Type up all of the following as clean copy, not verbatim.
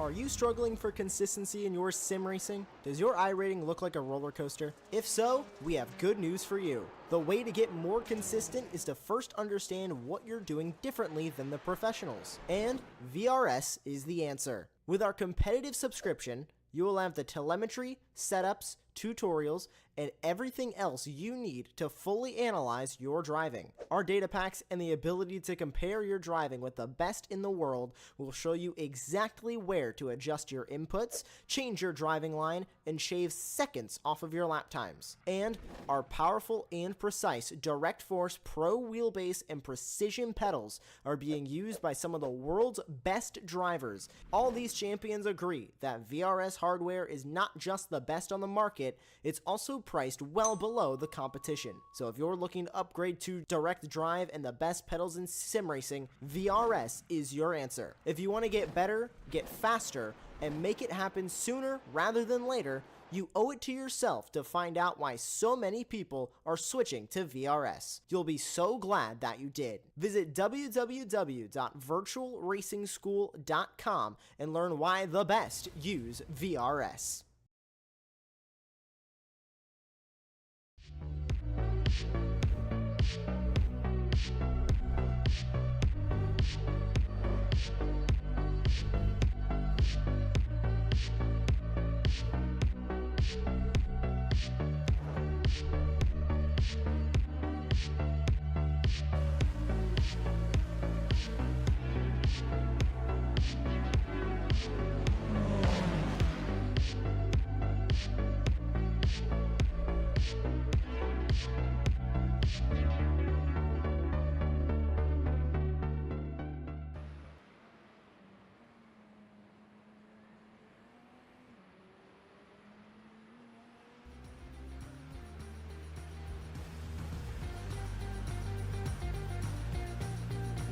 Are you struggling for consistency in your sim racing? Does your iRating look like a roller coaster? If so, we have good news for you. The way to get more consistent is to first understand what you're doing differently than the professionals. And VRS is the answer. With our competitive subscription, you will have the telemetry, setups, tutorials, and everything else you need to fully analyze your driving. Our data packs and the ability to compare your driving with the best in the world will show you exactly where to adjust your inputs, change your driving line, and shave seconds off of your lap times. And our powerful and precise Direct Force Pro wheelbase and precision pedals are being used by some of the world's best drivers. All these champions agree that VRS hardware is not just the best on the market, it's also priced well below the competition. So if you're looking to upgrade to direct drive and the best pedals in sim racing, VRS is your answer. If you want to get better, get faster, and make it happen sooner rather than later, you owe it to yourself to find out why so many people are switching to VRS. You'll be so glad that you did. Visit www.virtualracingschool.com and learn why the best use VRS.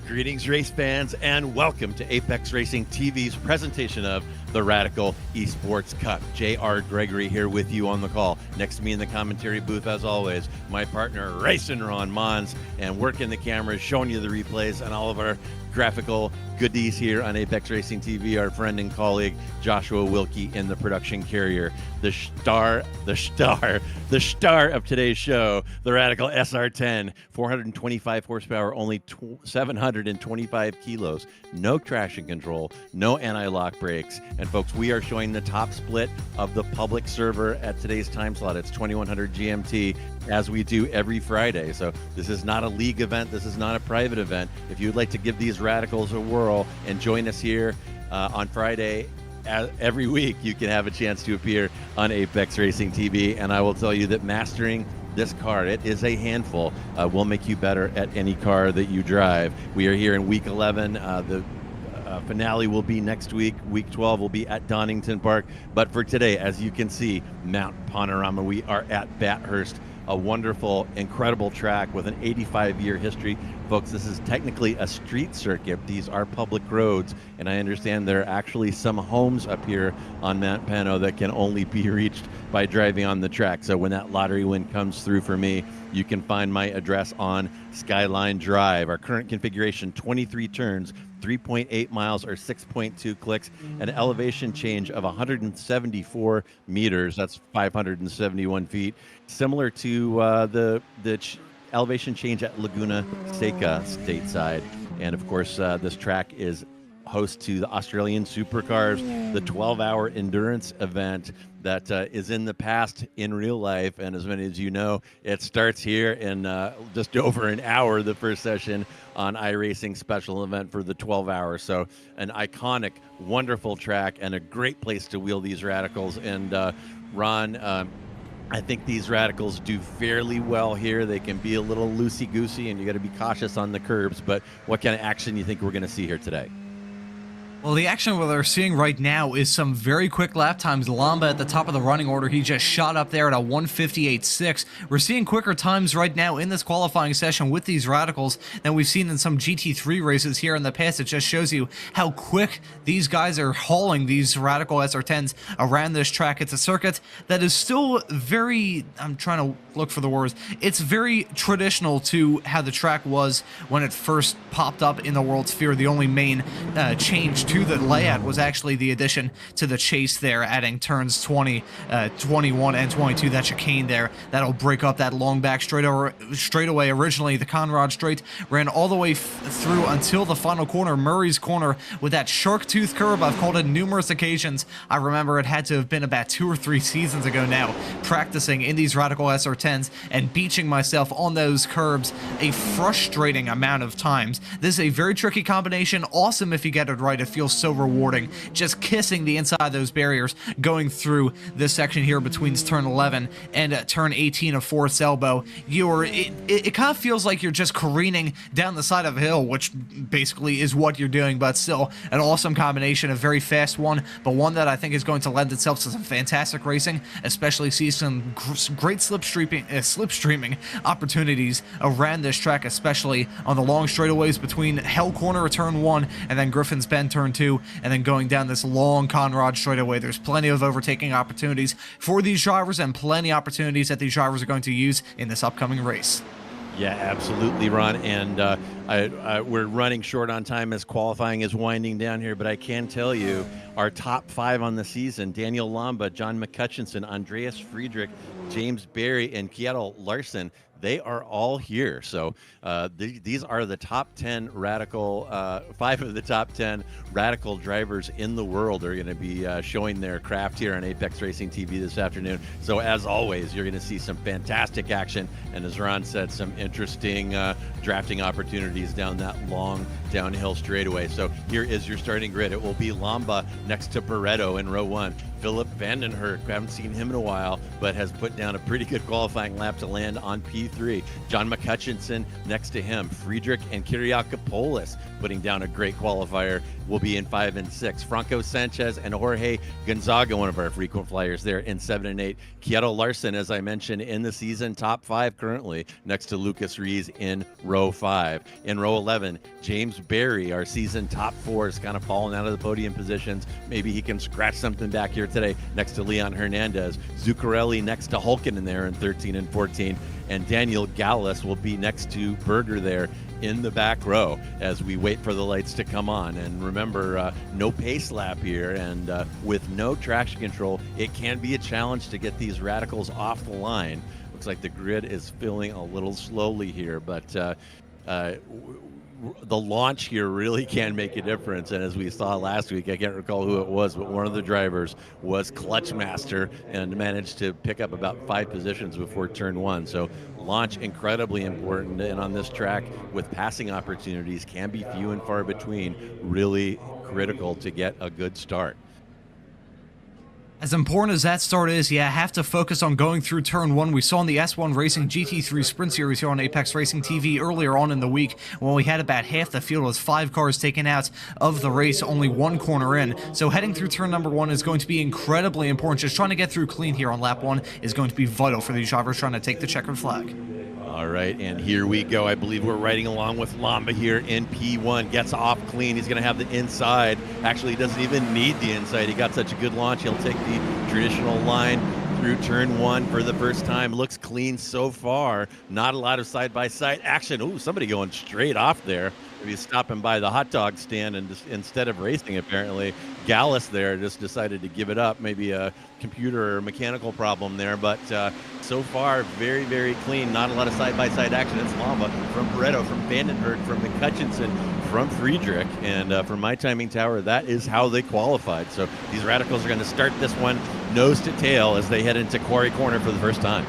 Greetings, race fans, and welcome to Apex Racing TV's presentation of the Radical Esports Cup. J.R. Gregory here with you on the call. Next to me in the commentary booth, as always, my partner, Racing Ron Mons, and working the cameras, showing you the replays and all of our graphical goodies here on Apex Racing TV, our friend and colleague, Joshua Wilkie in the production carrier. The star of today's show, the Radical SR10, 425 horsepower, only 725 kilos, no traction control, no anti-lock brakes. And folks, we are showing the top split of the public server at today's time slot. It's 2100 GMT, as we do every Friday. So this is not a league event. This is not a private event. If you would like to give these radicals a whirl and join us here on Friday, every week, you can have a chance to appear on Apex Racing TV. And I will tell you that mastering this car, it is a handful, will make you better at any car that you drive. We are here in week 11. The finale will be next week. Week 12 will be at Donington Park. But for today, as you can see, Mount Panorama, we are at Bathurst, a wonderful, incredible track with an 85-year history. Folks, this is technically a street circuit. These are public roads, and I understand there are actually some homes up here on Mount Pano that can only be reached by driving on the track. So when that lottery win comes through for me, you can find my address on Skyline Drive. Our current configuration, 23 turns, 3.8 miles or 6.2 clicks, an elevation change of 174 meters. That's 571 feet. Similar to the elevation change at Laguna Seca stateside. And of course, this track is host to the Australian Supercars, the 12-hour endurance event that is in the past in real life. And as many as you know, it starts here in just over an hour, the first session on iRacing special event for the 12 hours. So an iconic, wonderful track and a great place to wheel these radicals. And Ron, I think these radicals do fairly well here. They can be a little loosey-goosey, and you got to be cautious on the curbs. But what kind of action do you think we're going to see here today? Well, the action we're seeing right now is some very quick lap times. Lamba at the top of the running order, he just shot up there at a 1:58.6. We're seeing quicker times right now in this qualifying session with these radicals than we've seen in some GT3 races here in the past. It just shows you how quick these guys are hauling these radical SR10s around this track. It's a circuit that is still very, I'm trying to look for the words, it's very traditional to how the track was when it first popped up in the World Sphere. The only main change to to the layout was actually the addition to the chase there, adding turns 20, 21, and 22. That chicane there, that'll break up that long back straightaway. Originally, the Conrad straight ran all the way through until the final corner, Murray's corner, with that shark tooth curve. I've called it numerous occasions. I remember it had to have been about 2 or 3 seasons ago now, practicing in these Radical SR10s and beaching myself on those curbs a frustrating amount of times. This is a very tricky combination. Awesome if you get it right. It feels so rewarding. Just kissing the inside of those barriers, going through this section here between turn 11 and turn 18 of Forest Elbow. It kind of feels like you're just careening down the side of a hill, which basically is what you're doing, but still an awesome combination, a very fast one, but one that I think is going to lend itself to some fantastic racing, especially see some great slipstreaming opportunities around this track, especially on the long straightaways between Hell Corner turn 1 and then Griffin's Bend turn 2, and then going down this long Conrad straightaway. There's plenty of overtaking opportunities for these drivers and plenty of opportunities that these drivers are going to use in this upcoming race. Yeah, absolutely, Ron. And we're running short on time as qualifying is winding down here, but I can tell you our top 5 on the season: Daniel Lamba, John McCutcheon, Andreas Friedrich, James Berry, and Kjetil Larsen. They are all here. So these are the top 10 Radical, 5 of the top 10 Radical drivers in the world are going to be showing their craft here on Apex Racing TV this afternoon. So as always, you're going to see some fantastic action. And as Ron said, some interesting drafting opportunities down that long downhill straightaway. So here is your starting grid. It will be Lamba next to Barreto in row 1. Philip Vandenherk, we haven't seen him in a while, but has put down a pretty good qualifying lap to land on P3. John McCutcheon next to him. Friedrich and Kyriakopoulos putting down a great qualifier, will be in 5 and 6. Franco Sanchez and Jorge Gonzaga, one of our frequent flyers there, in 7 and 8. Kjetil Larsen, as I mentioned, in the season top 5 currently, next to Lucas Rees in row 5. In row 11, James Berry, our season top 4, is kind of falling out of the podium positions. Maybe he can scratch something back here today next to Leon Hernandez. Zuccarelli next to Hulken in there in 13 and 14. And Daniel Gallus will be next to Berger there in the back row as we wait for the lights to come on. And remember, no pace lap here, and with no traction control, it can be a challenge to get these Radicals off the line. Looks like the grid is filling a little slowly here, but the launch here really can make a difference. And as we saw last week, I can't recall who it was, but one of the drivers was clutch master and managed to pick up about 5 positions before turn 1. So launch incredibly important, and on this track with passing opportunities can be few and far between, really critical to get a good start. As important as that start is, you have to focus on going through turn 1. We saw in the S1 Racing GT3 Sprint Series here on Apex Racing TV earlier on in the week when we had about half the field with 5 cars taken out of the race, only 1 corner in. So heading through turn number 1 is going to be incredibly important. Just trying to get through clean here on lap 1 is going to be vital for these drivers trying to take the checkered flag. All right, and here we go. I believe we're riding along with Lamba here in P1. Gets off clean. He's going to have the inside. Actually, he doesn't even need the inside. He got such a good launch. He'll take the traditional line through turn 1 for the first time. Looks clean so far. Not a lot of side-by-side action. Ooh, somebody going straight off there. He's stopping by the hot dog stand, and just, instead of racing, apparently, Gallus there just decided to give it up. Maybe a computer or mechanical problem there, but so far, very, very clean. Not a lot of side-by-side action. It's Lamba from Barreto, from Vandenberg, from McCutcheon, from Friedrich, and from My Timing Tower, that is how they qualified. So these Radicals are going to start this one nose to tail as they head into Quarry Corner for the first time.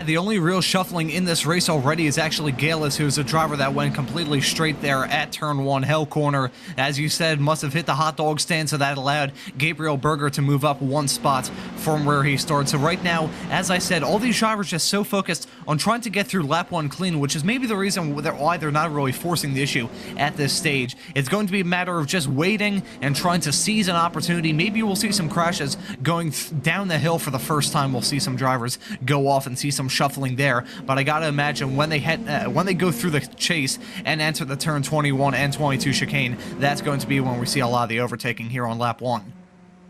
The only real shuffling in this race already is actually Gallus, who's a driver that went completely straight there at turn 1, Hell Corner. As you said, must have hit the hot dog stand, so that allowed Gabriel Berger to move up 1 spot from where he started. So right now, as I said, all these drivers just so focused on trying to get through lap 1 clean, which is maybe the reason why they're not really forcing the issue at this stage. It's going to be a matter of just waiting and trying to seize an opportunity. Maybe we'll see some crashes going down the hill for the first time. We'll see some drivers go off and see some shuffling there, but I gotta imagine when they go through the chase and enter the turn 21 and 22 chicane, that's going to be when we see a lot of the overtaking here on lap 1.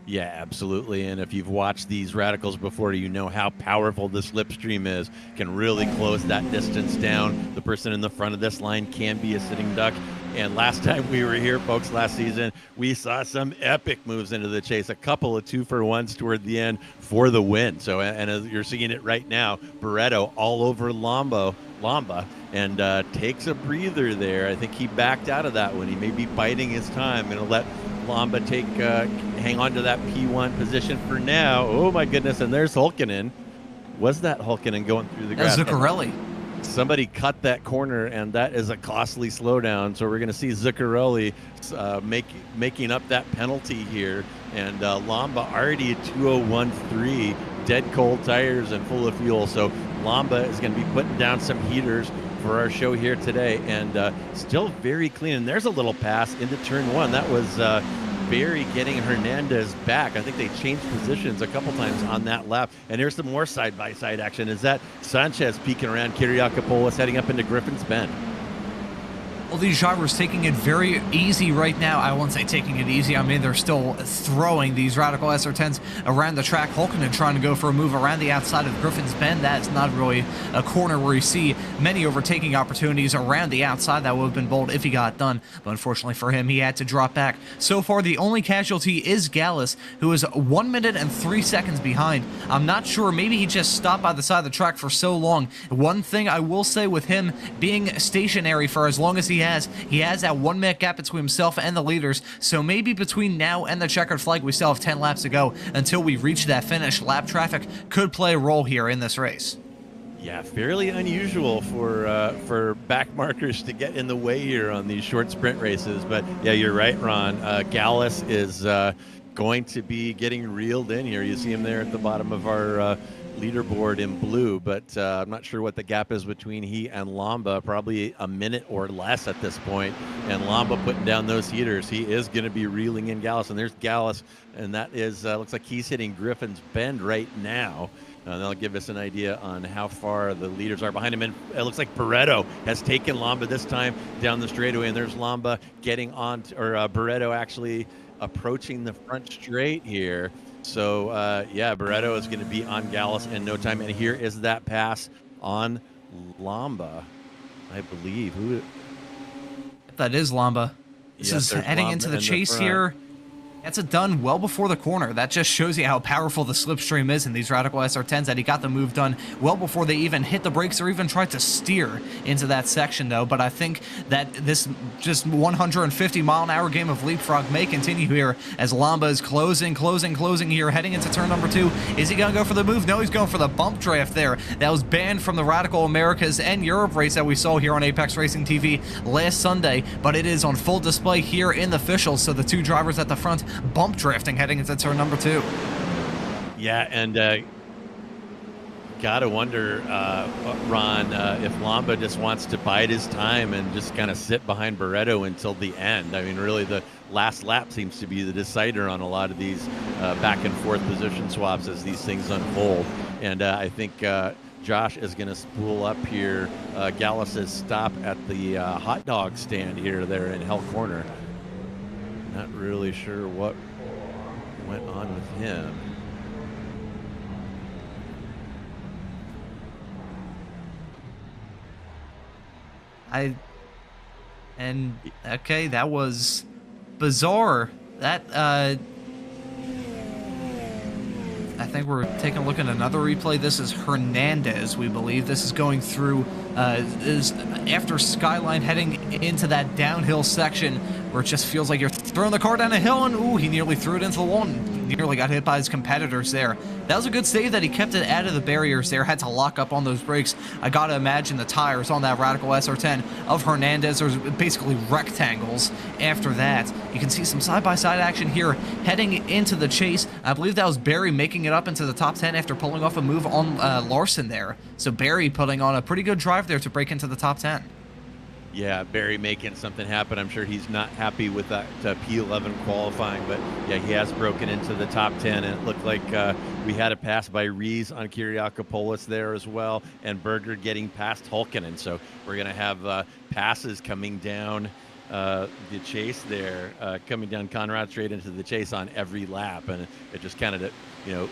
Yeah, absolutely. And if you've watched these Radicals before, you know how powerful the slipstream is. Can really close that distance down. The person in the front of this line can be a sitting duck. And last time we were here, folks, last season, we saw some epic moves into the chase, a couple of 2-for-1s toward the end for the win. So, and as you're seeing it right now, Barreto all over Lamba, and takes a breather there. I think he backed out of that one. He may be biding his time. Going to let Lamba hang on to that P1 position for now. Oh my goodness! And there's Hulkinen. Was that Hulkinen going through the grass? Zuccarelli. Somebody cut that corner, and that is a costly slowdown. So we're going to see Zuccarelli making up that penalty here. And Lamba already at 2:01.3, dead cold tires and full of fuel. So Lamba is going to be putting down some heaters for our show here today, and still very clean. And there's a little pass into turn one. That was Barry getting Hernandez back. I think they changed positions a couple times on that lap. And here's some more side-by-side action. Is that Sanchez peeking around Kiriakopoulos heading up into Griffin's Bend? All these drivers taking it very easy right now. I won't say taking it easy. I mean, they're still throwing these Radical SR10s around the track. Hulkinen trying to go for a move around the outside of Griffin's Bend. That's not really a corner where you see many overtaking opportunities around the outside. That would have been bold if he got done. But unfortunately for him, he had to drop back. So far, the only casualty is Gallus, who is 1 minute and 3 seconds behind. I'm not sure. Maybe he just stopped by the side of the track for so long. One thing I will say with him being stationary for as long as he has that 1 minute gap between himself and the leaders. So maybe between now and the checkered flag, we still have 10 laps to go until we reach that finish. Lap traffic could play a role here in this race. Yeah, fairly unusual for back markers to get in the way here on these short sprint races. But yeah, you're right, Ron. Gallus is going to be getting reeled in here. You see him there at the bottom of our leaderboard in blue, but I'm not sure what the gap is between he and Lamba. Probably a minute or less at this point. And Lamba putting down those heaters. He is going to be reeling in Gallus, and there's Gallus, and that is looks like he's hitting Griffin's Bend right now. That'll give us an idea on how far the leaders are behind him. And it looks like Barreto has taken Lamba this time down the straightaway, and there's Lamba getting on, or Barreto actually approaching the front straight here. So, yeah, Barreto is going to be on Gallus in no time. And here is that pass on Lamba, I believe. That is Lamba. This is heading into the chase here. That's done well before the corner. That just shows you how powerful the slipstream is in these Radical SR10s, that he got the move done well before they even hit the brakes or even tried to steer into that section, though. But I think that this just 150-mile-an-hour game of leapfrog may continue here as Lamba is closing here, heading into turn number 2. Is he going to go for the move? No, he's going for the bump draft there. That was banned from the Radical Americas and Europe race that we saw here on Apex Racing TV last Sunday, but it is on full display here in the officials. So the two drivers at the front bump drifting heading into turn number 2. Yeah, and gotta wonder, Ron, if Lamba just wants to bide his time and just kind of sit behind Barreto until the end. I mean, really, the last lap seems to be the decider on a lot of these back and forth position swaps as these things unfold. And I think Josh is going to spool up here Gallus's stop at the hot dog stand here there in Hell Corner. Not really sure what went on with him. Okay, that was bizarre. That I think we're taking a look at another replay. This is Hernandez, we believe. This is going through is after Skyline, heading into that downhill section where it just feels like you're throwing the car down a hill, and ooh, he nearly threw it into the wall and nearly got hit by his competitors there. That was a good save that he kept it out of the barriers there, had to lock up on those brakes. I gotta imagine the tires on that Radical SR10 of Hernandez are basically rectangles after that. You can see some side-by-side action here heading into the chase. I believe that was Barry making it up into the top 10 after pulling off a move on Larson there. So Barry putting on a pretty good drive there to break into the top 10. Yeah, Barry making something happen. I'm sure he's not happy with that P11 qualifying, but yeah, he has broken into the top 10, and it looked like we had a pass by Rees on Kiriakopoulos there as well, and Berger getting past Hulkinen. So we're going to have passes coming down the chase there, coming down Conrad straight into the chase on every lap, and it just kind of, you know,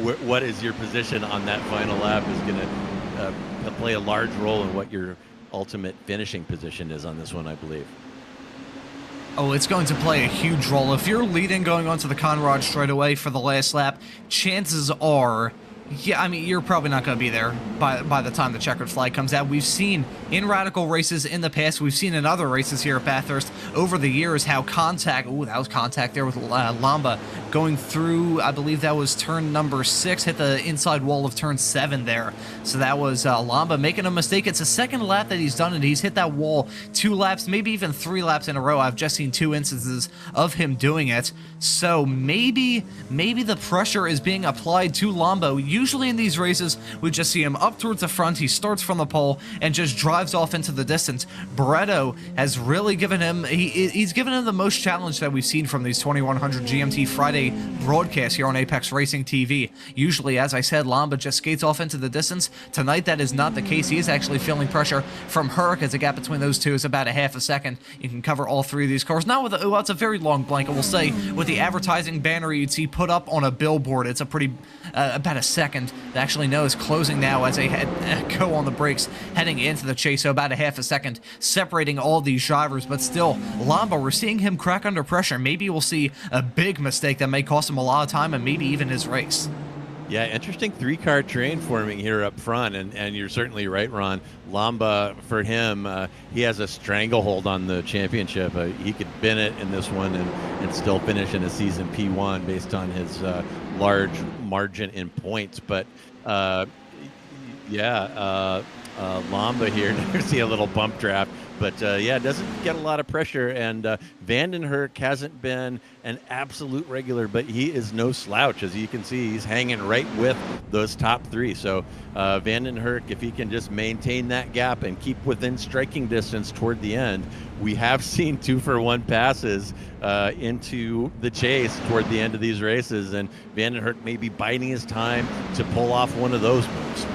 what is your position on that final lap is going to play a large role in what your ultimate finishing position is on this one, I believe. Oh, it's going to play a huge role. If you're leading going onto the Conrad straight away for the last lap, chances are, yeah, I mean, you're probably not going to be there by the time the checkered flag comes out. We've seen in Radical races in the past, we've seen in other races here at Bathurst over the years how contact, oh, that was contact there with Lamba going through, I believe that was turn number 6, hit the inside wall of turn 7 there. So that was Lamba making a mistake. It's the second lap that he's done it. He's hit that wall 2 laps, maybe even 3 laps in a row. I've just seen 2 instances of him doing it. So maybe the pressure is being applied to Lamba. Usually in these races, we just see him up towards the front. He starts from the pole and just drives off into the distance. Barretto has really given him, he's given him the most challenge that we've seen from these 2100 GMT Friday broadcasts here on Apex Racing TV. Usually, as I said, Lamba just skates off into the distance. Tonight, that is not the case. He is actually feeling pressure from Herc, as the gap between those two is about a half a second. You can cover all 3 of these cars. Not with a, well, it's a very long blanket, we'll say, with the advertising banner you'd see put up on a billboard. It's a pretty, about a second. They actually know is closing now as they go on the brakes heading into the chase. So about a half a second separating all these drivers, but still, Lamba, we're seeing him crack under pressure. Maybe we'll see a big mistake that may cost him a lot of time and maybe even his race. Yeah, interesting 3-car train forming here up front, and you're certainly right, Ron. Lamba, for him, he has a stranglehold on the championship. He could bin it in this one and still finish in a season P1 based on his large margin in points. But Lamba here, never see a little bump draft. But yeah, doesn't get a lot of pressure, and Vandenherk hasn't been an absolute regular, but he is no slouch. As you can see, he's hanging right with those top 3. So Vandenherk, if he can just maintain that gap and keep within striking distance toward the end, we have seen 2-for-1 passes into the chase toward the end of these races, and Vandenherk may be biding his time to pull off one of those moves.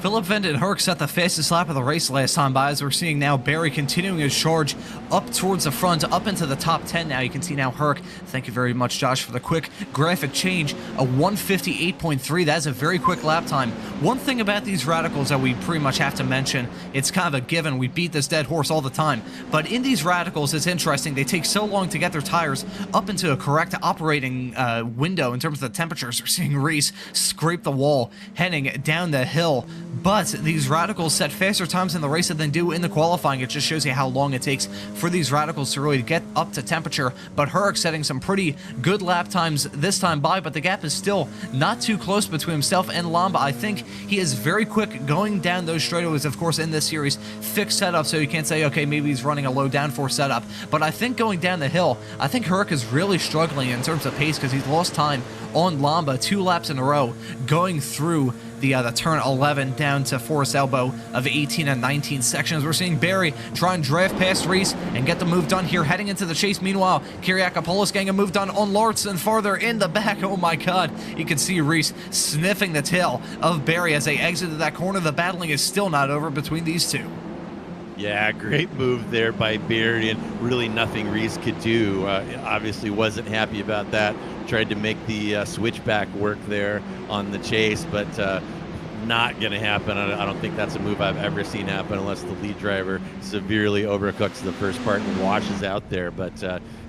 Philip Vandenherk set the fastest lap of the race last time by, as we're seeing now Barry continuing his charge up towards the front, up into the top 10 now. You can see now Herc, thank you very much, Josh, for the quick graphic change, a 158.3. That's a very quick lap time. One thing about these Radicals that we pretty much have to mention, it's kind of a given. We beat this dead horse all the time. But in these Radicals, it's interesting. They take so long to get their tires up into a correct operating window in terms of the temperatures. We're seeing Reese scrape the wall, heading down the hill. But these Radicals set faster times in the race than they do in the qualifying. It just shows you how long it takes for these Radicals to really get up to temperature. But Herc setting some pretty good lap times this time by, but the gap is still not too close between himself and Lamba. I think he is very quick going down those straightaways. Of course, in this series, fixed setup, so you can't say, okay, maybe he's running a low downforce setup. But I think going down the hill, I think Herc is really struggling in terms of pace because he's lost time on Lamba 2 laps in a row going through the turn 11 down to Forest Elbow of 18 and 19 sections. We're seeing Barry try and drive past Reese and get the move done here, heading into the chase. Meanwhile, Kyriakopoulos getting a move done on Lartz and farther in the back. Oh my god, you can see Reese sniffing the tail of Barry as they exited that corner. The battling is still not over between these two. Yeah, great move there by Barry, and really nothing Reese could do. Obviously wasn't happy about that. Tried to make the switchback work there on the chase, but not going to happen. I don't think that's a move I've ever seen happen unless the lead driver severely overcooks the first part and washes out there. But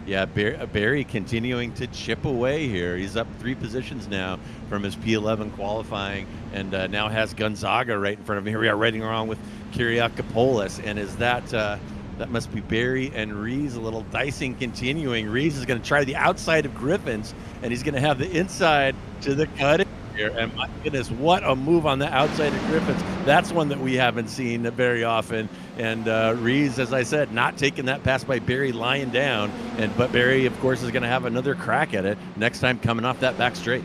yeah, Barry continuing to chip away here. He's up 3 positions now from his P11 qualifying, and now has Gonzaga right in front of him. Here we are riding around with Kyriakopoulos, and is that that must be Barry and Rees. A little dicing continuing. Rees is going to try the outside of Griffin's, and he's going to have the inside to the cut here. And my goodness, what a move on the outside of Griffin's. That's one that we haven't seen very often. And Rees, as I said, not taking that pass by Barry, lying down. But Barry, of course, is going to have another crack at it next time coming off that back straight.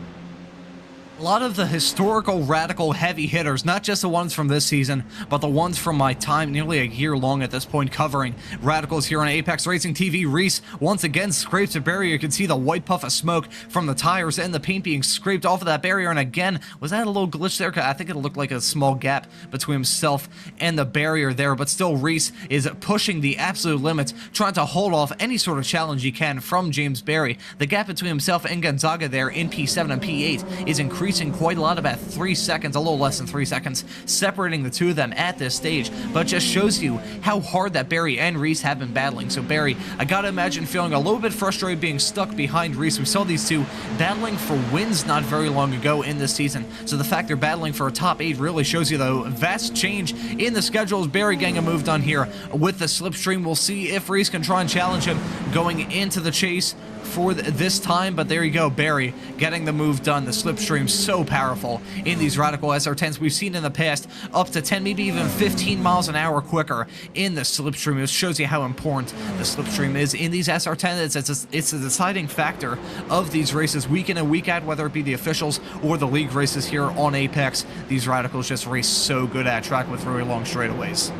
A lot of the historical Radical heavy hitters, not just the ones from this season, but the ones from my time, nearly a year long at this point, covering Radicals here on Apex Racing TV. Reese once again scrapes a barrier. You can see the white puff of smoke from the tires and the paint being scraped off of that barrier. And again, was that a little glitch there? I think it looked like a small gap between himself and the barrier there, but still Reese is pushing the absolute limits, trying to hold off any sort of challenge he can from James Barry. The gap between himself and Gonzaga there in P7 and P8 is increasing increasing quite a lot, about 3 seconds, a little less than 3 seconds, separating the two of them at this stage, but just shows you how hard that Barry and Reese have been battling. So Barry, I gotta imagine feeling a little bit frustrated being stuck behind Reese. We saw these two battling for wins not very long ago in this season, so the fact they're battling for a top 8 really shows you the vast change in the schedule as Barry getting a move done here with the slipstream. We'll see if Reese can try and challenge him going into the chase for this time, but there you go, Barry getting the move done. The slipstream so powerful in these Radical SR10s. We've seen in the past up to 10, maybe even 15 miles an hour quicker in the slipstream. It shows you how important the slipstream is in these SR10s. It's a deciding factor of these races week in and week out, whether it be the officials or the league races here on Apex. These Radicals just race so good at track with really long straightaways.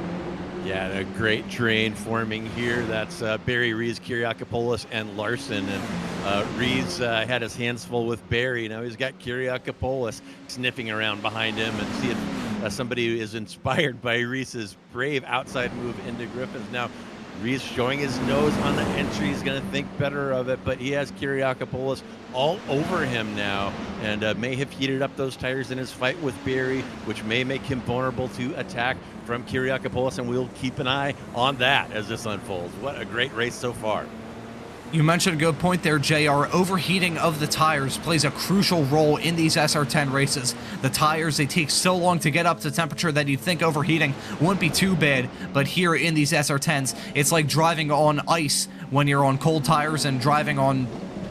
Yeah, a great train forming here. That's Barry, Rees, Kyriakopoulos, and Larson. And Rees had his hands full with Barry. Now he's got Kyriakopoulos sniffing around behind him, and see if somebody is inspired by Rees's brave outside move into Griffins. Now Rees showing his nose on the entry. He's going to think better of it, but he has Kyriakopoulos all over him now, and may have heated up those tires in his fight with Barry, which may make him vulnerable to attack from Kyriakopoulos, and we'll keep an eye on that as this unfolds. What a great race so far. You mentioned a good point there, JR. Overheating of the tires plays a crucial role in these SR10 races. The tires, they take so long to get up to temperature that you'd think overheating wouldn't be too bad, but here in these SR10s, it's like driving on ice when you're on cold tires and driving on,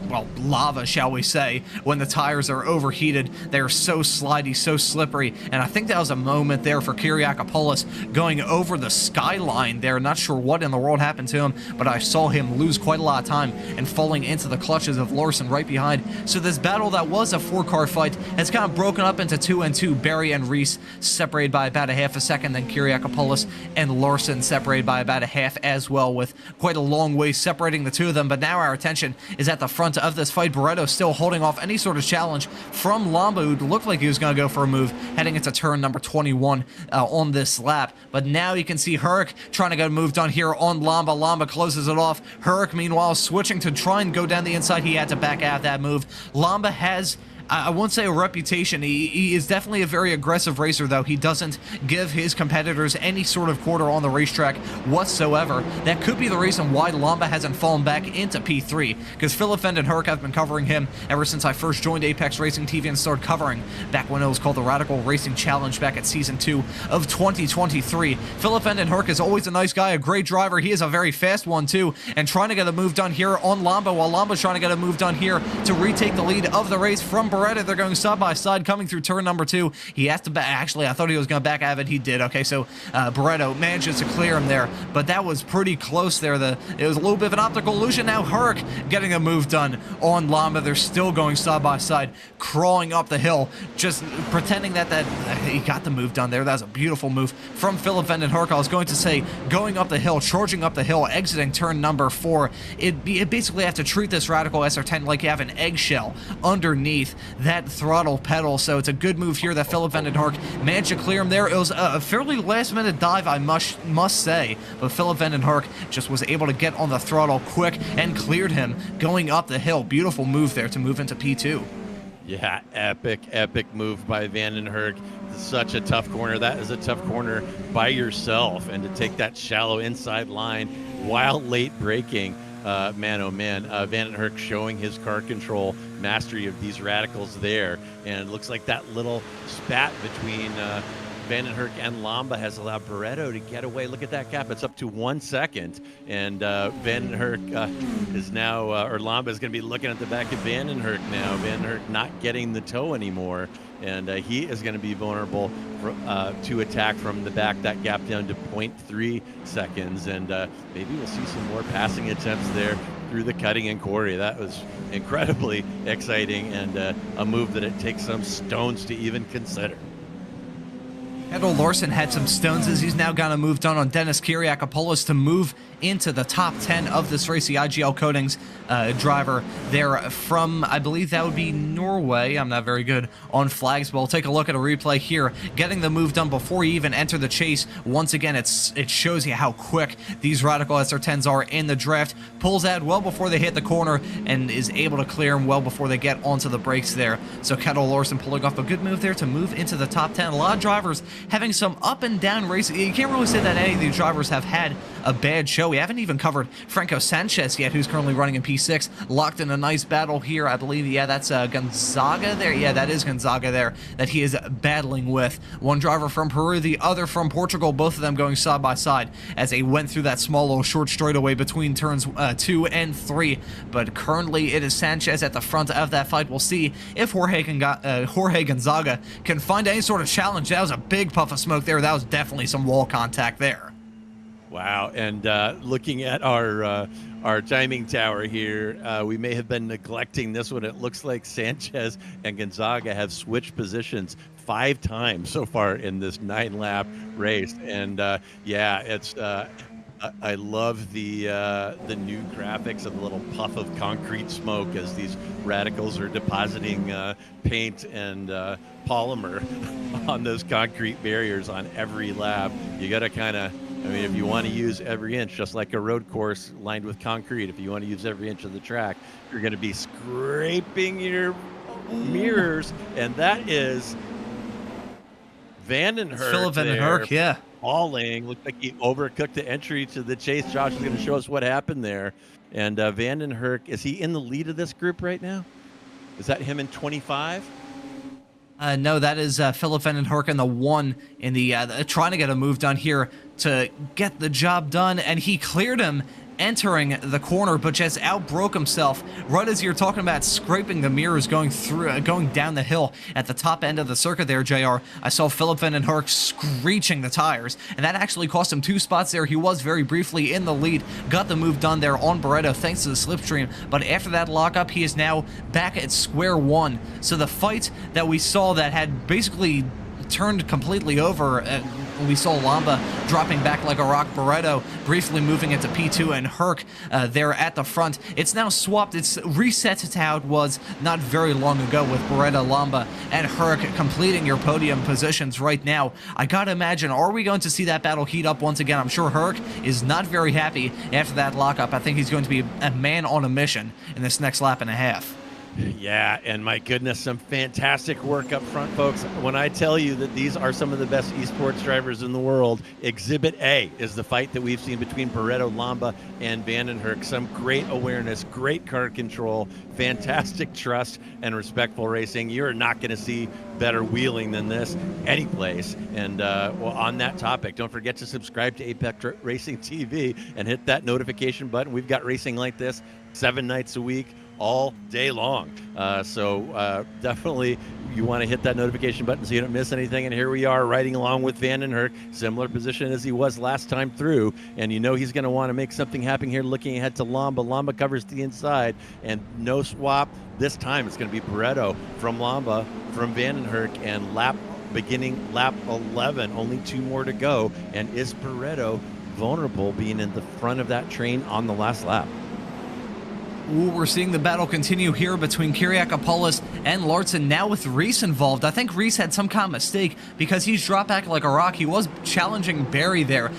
well, lava, shall we say. When the tires are overheated, they're so slidey, so slippery, and I think that was a moment there for Kyriakopoulos going over the skyline there. Not sure what in the world happened to him, but I saw him lose quite a lot of time and falling into the clutches of Larson right behind. So this battle that was a 4-car fight has kind of broken up into 2 and 2. Barry and Reese separated by about a half a second, then Kyriakopoulos and Larson separated by about a half as well, with quite a long way separating the two of them. But now our attention is at the front of this fight. Barretto still holding off any sort of challenge from Lamba, who looked like he was going to go for a move heading into turn number 21 on this lap. But now you can see Herrick trying to get a move done here on Lamba. Lamba closes it off. Herrick, meanwhile, switching to try and go down the inside. He had to back out of that move. Lamba has, I won't say a reputation. He is definitely a very aggressive racer, though. He doesn't give his competitors any sort of quarter on the racetrack whatsoever. That could be the reason why Lamba hasn't fallen back into P3, because Philip and Herc have been covering him ever since I first joined Apex Racing TV and started covering back when it was called the Radical Racing Challenge back at Season 2 of 2023. Philip and Herc is always a nice guy, a great driver. He is a very fast one, too, and trying to get a move done here on Lamba, while Lamba's trying to get a move done here to retake the lead of the race from Barretta. They're going side by side coming through turn number 2. He has to back. Actually, I thought he was going to back out of it. He did. Okay, so Barretto manages to clear him there, but that was pretty close there. It was a little bit of an optical illusion. Now Herc getting a move done on Lamba. They're still going side by side, crawling up the hill, just pretending that he got the move done there. That was a beautiful move from Philip Vanden Herc. I was going to say going up the hill, charging up the hill, exiting turn number 4. It basically have to treat this Radical SR10 like you have an eggshell underneath that throttle pedal. So it's a good move here that Philip Vanden Herc managed to clear him there. It was a fairly last minute dive, I must say, but Philip Vanden Herc just was able to get on the throttle quick and cleared him going up the hill. Beautiful move there to move into P2. Yeah, epic move by Vanden Herc. Such a tough corner. That is a tough corner by yourself, and to take that shallow inside line while late braking, man, oh man, Vanden Herc showing his car control mastery of these Radicals there, and it looks like that little spat between Vanden Herc and Lamba has allowed Barretto to get away. Look at that gap. It's up to 1 second. And Vanden Herc is now, or Lamba is going to be looking at the back of Vanden Herc now. Vanden Herc not getting the toe anymore. And he is going to be vulnerable to attack from the back. That gap down to 0.3 seconds. And maybe we'll see some more passing attempts there through the cutting and Corey. That was incredibly exciting, and a move that it takes some stones to even consider. Edel Larson had some stones as he's now got a move done on Dennis Kyriakopoulos to move into the top 10 of this race. The IGL Coatings driver there from, I believe that would be Norway. I'm not very good on flags, but we'll take a look at a replay here. Getting the move done before you even enter the chase. Once again, it shows you how quick these Radical SR10s are in the draft. Pulls out well before they hit the corner and is able to clear them well before they get onto the brakes there. So Edel Larson pulling off a good move there to move into the top 10. A lot of drivers having some up and down races. You can't really say that any of these drivers have had a bad show. We haven't even covered Franco Sanchez yet, who's currently running in P6. Locked in a nice battle here. I believe, yeah, that's Gonzaga there. Yeah, that is Gonzaga there that he is battling with. One driver from Peru, the other from Portugal, both of them going side by side as they went through that small little short straightaway between turns 2 and 3. But currently it is Sanchez at the front of that fight. We'll see if Jorge Gonzaga can find any sort of challenge. That was a big puff of smoke there. That was definitely some wall contact there. Wow, and looking at our timing tower here, we may have been neglecting this one. It looks like Sanchez and Gonzaga have switched positions 5 times so far in this 9-lap race, and yeah, it's. I love the new graphics of the little puff of concrete smoke as these radicals are depositing paint and polymer on those concrete barriers on every lap. You got to kind of, I mean, if you want to use every inch, just like a road course lined with concrete, if you want to use every inch of the track, you're going to be scraping your mirrors, and that is Vandenherk. Philip Vandenherk, yeah. Falling. Looked like he overcooked the entry to the chase. Josh is going to show us what happened there. And Vandenherk, is he in the lead of this group right now? Is that him in 25? No, that is Philip Vandenherk in the 1 in the trying to get a move done here to get the job done, and he cleared him entering the corner, but just outbroke himself right as you're talking about scraping the mirrors going down the hill at the top end of the circuit there, JR. I saw Philip Vandenherk screeching the tires, and that actually cost him 2 spots there. He was very briefly in the lead, got the move done there on Barreto thanks to the slipstream, but after that lockup, he is now back at square one. So the fight that we saw that had basically turned completely over. We saw Lamba dropping back like a rock, Barreto briefly moving into P2, and Herc there at the front. It's now swapped. It's reset to how it was not very long ago with Barreto, Lamba, and Herc completing your podium positions right now. I gotta imagine, are we going to see that battle heat up once again? I'm sure Herc is not very happy after that lockup. I think he's going to be a man on a mission in this next lap and a half. Yeah, and my goodness, some fantastic work up front, folks. When I tell you that these are some of the best esports drivers in the world, Exhibit A is the fight that we've seen between Barreto, Lamba, and Vandenherk. Some great awareness, great car control, fantastic trust, and respectful racing. You're not going to see better wheeling than this anyplace. And well, on that topic, don't forget to subscribe to Apex Racing TV and hit that notification button. We've got racing like this 7 nights a week, all day long. So definitely you want to hit that notification button so you don't miss anything. And here we are riding along with Vandenherk, similar position as he was last time through. And you know he's going to want to make something happen here, looking ahead to Lamba. Lamba covers the inside and no swap. This time it's going to be Barreto from Lamba, from Vandenherk, and beginning lap 11, only 2 more to go. And is Barreto vulnerable being in the front of that train on the last lap? Ooh, we're seeing the battle continue here between Kyriakopoulos and Larson, now with Reese involved. I think Reese had some kind of mistake because he's dropped back like a rock. He was challenging Barry there.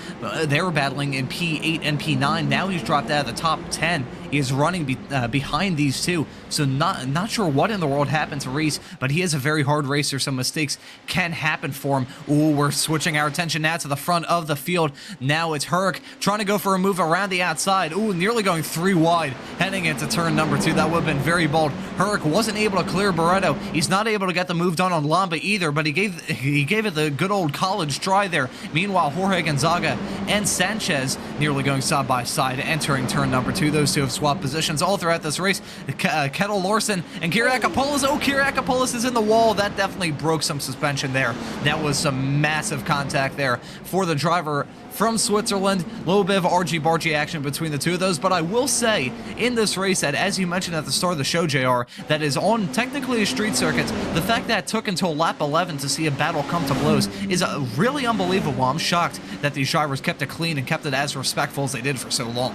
They were battling in P8 and P9. Now he's dropped out of the top 10. He is running behind these two. So not sure what in the world happened to Reese, but he is a very hard racer. Some mistakes can happen for him. Ooh, we're switching our attention now to the front of the field. Now it's Herc trying to go for a move around the outside. Ooh, nearly going 3 wide, heading into turn number 2. That would have been very bold. Herc wasn't able to clear Barreto. He's not able to get the move done on Lamba either, but he gave it the good old college try there. Meanwhile, Jorge Gonzaga and Sanchez nearly going side by side, entering turn number 2. Those two have swap positions all throughout this race. Kettle Larson and Kyriakopoulos. Oh, Kyriakopoulos is in the wall. That definitely broke some suspension there. That was some massive contact there for the driver from Switzerland. A little bit of argy-bargy action between the two of those, but I will say in this race that, as you mentioned at the start of the show, JR, that is on technically a street circuit, the fact that it took until lap 11 to see a battle come to blows is really unbelievable. I'm shocked that these drivers kept it clean and kept it as respectful as they did for so long.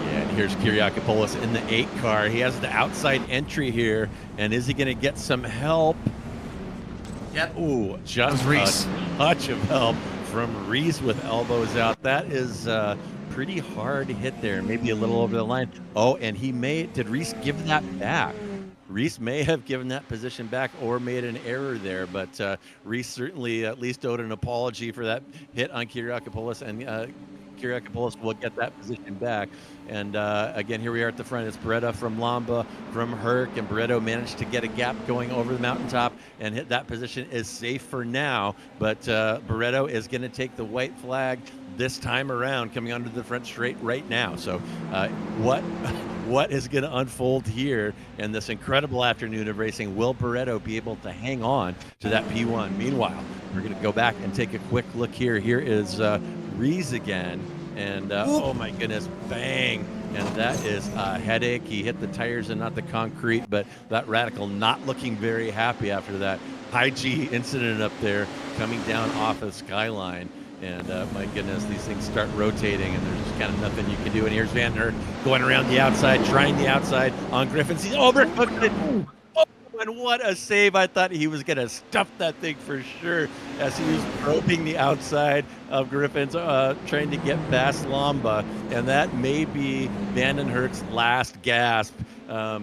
Yeah, and here's Kyriakopoulos in the 8 car. He has the outside entry here, and is he going to get some help? Yep. Ooh, just Reese. a touch of help from Reese with elbows out. That is pretty hard hit there, maybe a little over the line. Oh, and did Reese give that back? Reese may have given that position back or made an error there, but Reese certainly at least owed an apology for that hit on Kyriakopoulos, and Kyriakopoulos will get that position back. And again, here we are at the front. It's Beretta from Lamba, from Herc, and Barreto managed to get a gap going over the mountaintop and hit that position is safe for now. But Barreto is going to take the white flag this time around, coming onto the front straight right now. So what is going to unfold here in this incredible afternoon of racing? Will Barreto be able to hang on to that P1? Meanwhile, we're going to go back and take a quick look here. Here is Rees again. And oh my goodness, bang. And that is a headache. He hit the tires and not the concrete, but that Radical not looking very happy after that high G incident up there coming down off of Skyline. And my goodness, these things start rotating and there's just kind of nothing you can do. And here's Van Hert going around the outside, trying the outside on Griffins. He's overcooked it. Oh, and what a save. I thought he was going to stuff that thing for sure as he was probing the outside of Griffins, trying to get past Lamba. And that may be Van Hert's last gasp. A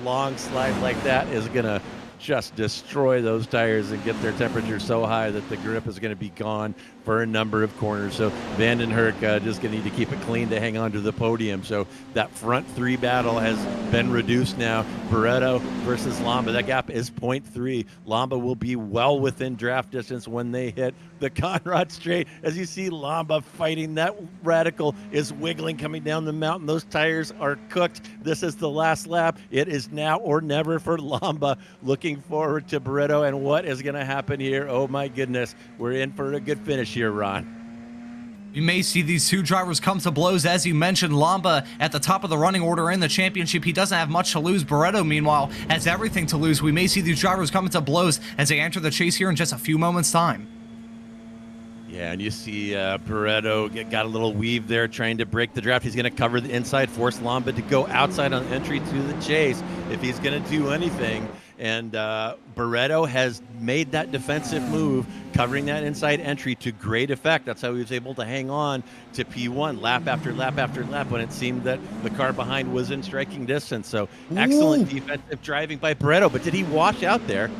long slide like that is going to just destroy those tires and get their temperature so high that the grip is going to be gone for a number of corners. So Van den Herk just going to need to keep it clean to hang on to the podium. So that front 3 battle has been reduced now. Barreto versus Lamba. That gap is 0.3. Lamba will be well within draft distance when they hit the Conrad Straight. As you see Lamba fighting, that Radical is wiggling coming down the mountain. Those tires are cooked. This is the last lap. It is now or never for Lamba. Looking forward to Barreto and what is going to happen here. Oh my goodness. We're in for a good finish here, Ron. You may see these two drivers come to blows. As you mentioned, Lamba at the top of the running order in the championship. He doesn't have much to lose. Barreto, meanwhile, has everything to lose. We may see these drivers coming to blows as they enter the chase here in just a few moments' time. Yeah, and you see Barreto got a little weave there trying to break the draft. He's going to cover the inside, force Lamba to go outside on entry to the chase if he's going to do anything. And Barreto has made that defensive move, covering that inside entry to great effect. That's how he was able to hang on to P1 lap after lap after lap when it seemed that the car behind was in striking distance. So excellent defensive driving by Barreto. But did he wash out there?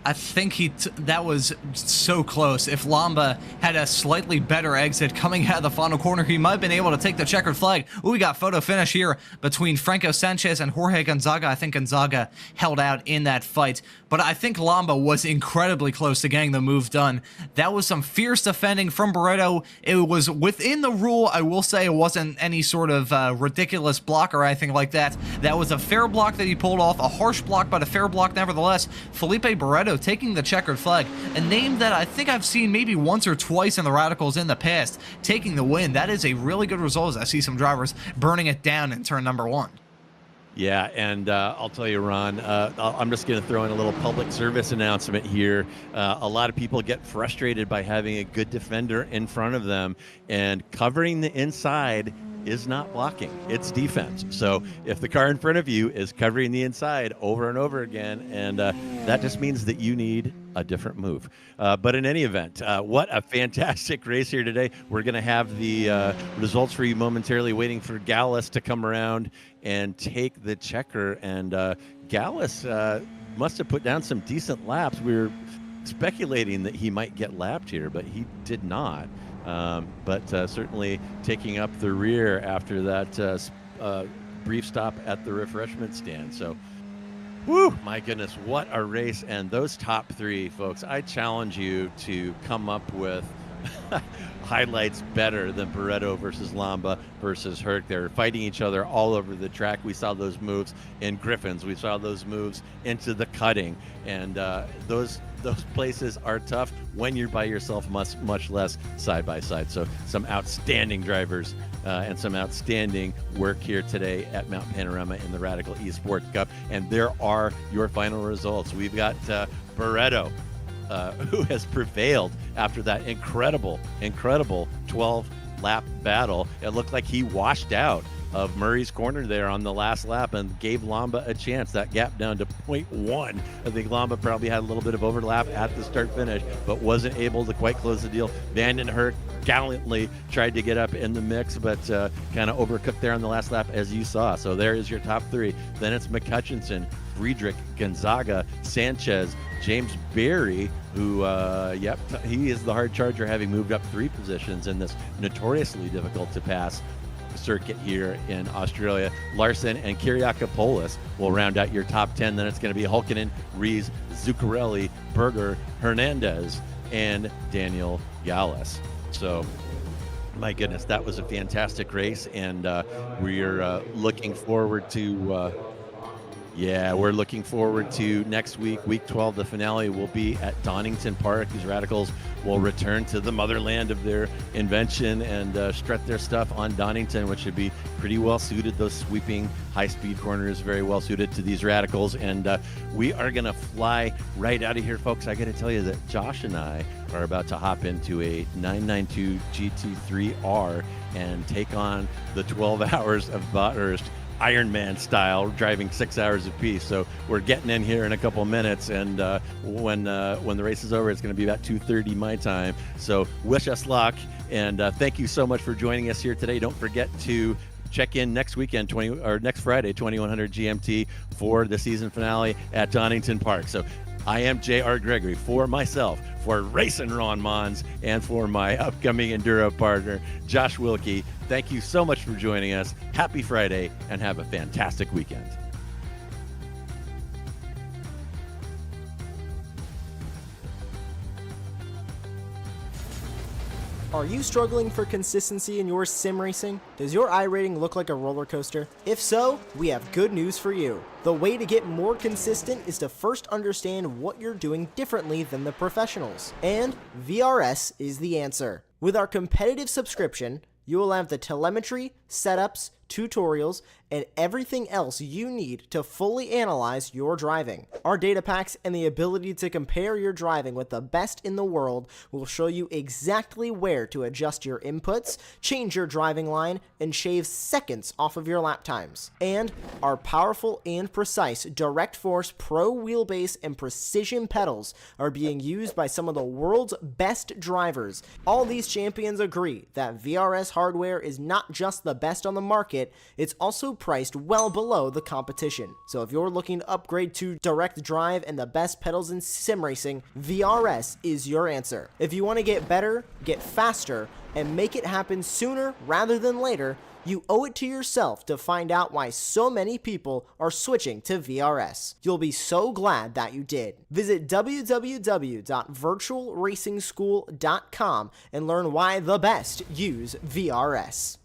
I think that was so close. If Lamba had a slightly better exit coming out of the final corner, he might have been able to take the checkered flag. Ooh, we got photo finish here between Franco Sanchez and Jorge Gonzaga. I think Gonzaga held out in that fight, but I think Lamba was incredibly close to getting the move done. That was some fierce defending from Barreto. It was within the rule. I will say it wasn't any sort of ridiculous block or anything like that. That was a fair block that he pulled off, a harsh block, but a fair block nevertheless. Felipe Barreto taking the checkered flag, a name that I think I've seen maybe once or twice in the Radicals in the past, taking the win. That is a really good result as I see some drivers burning it down in turn number 1. Yeah, and I'll tell you, Ron, I'm just going to throw in a little public service announcement here. A lot of people get frustrated by having a good defender in front of them, and covering the inside is not blocking, it's defense. So if the car in front of you is covering the inside over and over again, and that just means that you need a different move. But in any event, what a fantastic race here today. We're going to have the results for you momentarily, waiting for Gallus to come around and take the checker. And Gallus must have put down some decent laps. We were speculating that he might get lapped here, but he did not. But certainly taking up the rear after that brief stop at the refreshment stand. So, whew, my goodness, what a race. And those top 3, folks, I challenge you to come up with highlights better than Barretto versus Lamba versus Herc. They're fighting each other all over the track. We saw those moves in Griffins. We saw those moves into the cutting, and those places are tough when you're by yourself, much less side by side. So some outstanding drivers and some outstanding work here today at Mount Panorama in the Radical Esports Cup. And there are your final results. We've got Barretto, who has prevailed after that incredible 12-lap battle. It looked like he washed out of Murray's corner there on the last lap and gave Lamba a chance. That gap down to 0.1. I think Lamba probably had a little bit of overlap at the start finish, but wasn't able to quite close the deal. Vanden Herk gallantly tried to get up in the mix, but kind of overcooked there on the last lap, as you saw. So there is your top three. Then it's McCutcheon, Friedrich, Gonzaga, Sanchez, James Berry, who, he is the hard charger, having moved up 3 positions in this notoriously difficult to pass circuit here in Australia. Larson and Kyriakopoulos will round out your top 10. Then it's going to be Hulkinen, Rees, Zuccarelli, Berger, Hernandez, and Daniel Gallus. So, my goodness, that was a fantastic race, and we're looking forward to we're looking forward to next week, week 12. The finale will be at Donington Park. These Radicals will return to the motherland of their invention and strut their stuff on Donington, which should be pretty well suited. Those sweeping high-speed corners, very well suited to these Radicals. And we are going to fly right out of here, folks. I got to tell you that Josh and I are about to hop into a 992 GT3R and take on the 12 hours of Bathurst Ironman style, driving 6 hours apiece. So we're getting in here in a couple minutes, and when the race is over, it's going to be about 2:30 my time. So wish us luck, and thank you so much for joining us here today. Don't forget to check in next weekend, next Friday, 2100 GMT, for the season finale at Donington Park. So I am J.R. Gregory, for myself, for Racing Ron Mons, and for my upcoming Enduro partner, Josh Wilkie. Thank you so much for joining us. Happy Friday, and have a fantastic weekend. Are you struggling for consistency in your sim racing? Does your iRating look like a roller coaster? If so, we have good news for you. The way to get more consistent is to first understand what you're doing differently than the professionals. And VRS is the answer. With our competitive subscription, you will have the telemetry, setups, tutorials, and everything else you need to fully analyze your driving. Our data packs and the ability to compare your driving with the best in the world will show you exactly where to adjust your inputs, change your driving line, and shave seconds off of your lap times. And our powerful and precise Direct Force Pro wheelbase and precision pedals are being used by some of the world's best drivers. All these champions agree that VRS hardware is not just the best on the market, it's also priced well below the competition. So if you're looking to upgrade to direct drive and the best pedals in sim racing, VRS is your answer. If you want to get better, get faster, and make it happen sooner rather than later, you owe it to yourself to find out why so many people are switching to VRS. You'll be so glad that you did. Visit www.virtualracingschool.com and learn why the best use VRS.